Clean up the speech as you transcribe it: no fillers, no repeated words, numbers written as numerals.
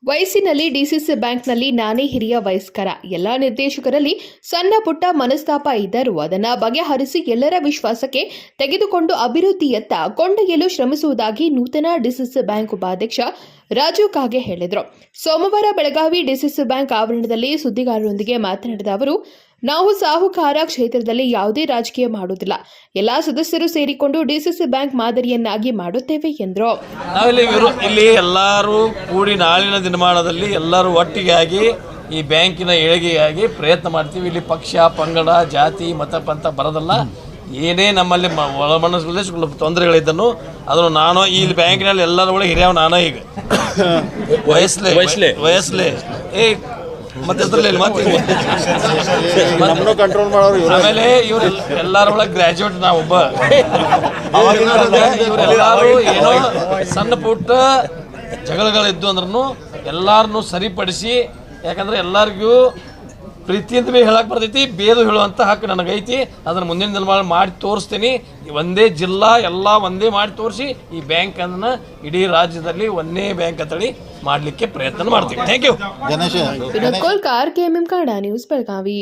ವಯಸ್ಸಿನಲ್ಲಿ ಡಿಸಿಸಿ ಬ್ಯಾಂಕ್ನಲ್ಲಿ ನಾನೇ ಹಿರಿಯ ವಯಸ್ಕರ. ಎಲ್ಲ ನಿರ್ದೇಶಕರಲ್ಲಿ ಸಣ್ಣ ಪುಟ್ಟ ಮನಸ್ತಾಪ ಇದ್ದರೂ ಅದನ್ನು ಬಗೆಹರಿಸಿ ಎಲ್ಲರ ವಿಶ್ವಾಸಕ್ಕೆ ತೆಗೆದುಕೊಂಡು ಅಭಿವೃದ್ಧಿಯತ್ತ ಕೊಂಡೊಯ್ಯಲು ಶ್ರಮಿಸುವುದಾಗಿ ನೂತನ ಡಿಸಿಸಿ ಬ್ಯಾಂಕ್ ಉಪಾಧ್ಯಕ್ಷ ರಾಜು ಕಾಗೆ ಹೇಳಿದರು. ಸೋಮವಾರ ಬೆಳಗಾವಿ ಡಿಸಿಸಿ ಬ್ಯಾಂಕ್ ಆವರಣದಲ್ಲಿ ಸುದ್ದಿಗಾರರೊಂದಿಗೆ ಮಾತನಾಡಿದ ಅವರು, ನಾವು ಸಾಹುಕಾರ ಕ್ಷೇತ್ರದಲ್ಲಿ ಯಾವುದೇ ರಾಜಕೀಯ ಮಾಡುವುದಿಲ್ಲ. ಎಲ್ಲಾ ಸದಸ್ಯರು ಸೇರಿಕೊಂಡು ಡಿಸಿಸಿ ಬ್ಯಾಂಕ್ ಮಾದರಿಯನ್ನಾಗಿ ಮಾಡುತ್ತೇವೆ ಎಂದರು. ಇಲ್ಲಿ ಎಲ್ಲರೂ ಕೂಡಿ ನಾಳಿನ ದಿನಮಾನದಲ್ಲಿ ಎಲ್ಲರೂ ಒಟ್ಟಿಗೆ ಆಗಿ ಈ ಬ್ಯಾಂಕಿನ ಏಳಿಗೆಯಾಗಿ ಪ್ರಯತ್ನ ಮಾಡ್ತೀವಿ. ಇಲ್ಲಿ ಪಕ್ಷ, ಪಂಗಡ, ಜಾತಿ, ಮತ ಪಂಥ ಬರೋದಲ್ಲ. ಏನೇ ನಮ್ಮಲ್ಲಿ ಒಳಮನಸ್ಸಲ್ಲಿ ಸ್ವಲ್ಪ ತೊಂದರೆಗಳಿದ್ದನು ಅದನ್ನು ನಾನು ಈ ಬ್ಯಾಂಕಿನಲ್ಲಿ ಎಲ್ಲರ ಒಳಗೆ ಹಿರಿಯವ ನಾನೇ ಈಗ ವಯಸ್ಸಲೇ ಮತ್ತೆ ಆಮೇಲೆ ಇವ್ರು ಎಲ್ಲರ ಒಳಗೆ ಗ್ರಾಜುಯೇಟ್ ನಾವೊಬ್ಬ ಇವರೆಲ್ಲರೂ ಏನೋ ಸಣ್ಣ ಪುಟ್ಟ ಜಗಳಗಳಿದ್ದು ಅಂದ್ರೂ ಎಲ್ಲಾರನ್ನೂ ಸರಿಪಡಿಸಿ, ಯಾಕಂದ್ರೆ ಎಲ್ಲರಿಗೂ ಪ್ರೀತಿಯಿಂದ ಭೀ ಹೇಳಕ್ಕೆ ಬರ್ತೈತಿ, ಬೇದು ಹೇಳುವಂಥ ಹಕ್ಕು ನನಗೈತಿ. ಅದನ್ನು ಮುಂದಿನ ದಿನ ಮಾಡಿ ತೋರಿಸ್ತೀನಿ. ಒಂದೇ ಜಿಲ್ಲಾ ಎಲ್ಲ ಒಂದೇ ಮಾಡಿ ತೋರಿಸಿ ಈ ಬ್ಯಾಂಕ್ ಅನ್ನ ಇಡೀ ರಾಜ್ಯದಲ್ಲಿ ಒಂದೇ ಬ್ಯಾಂಕ್ ಅಂತೇಳಿ ಮಾಡಲಿಕ್ಕೆ ಪ್ರಯತ್ನ ಮಾಡ್ತೀವಿ. Thank you. Vinod Kolkar, KMM Kannada news, Belagavi.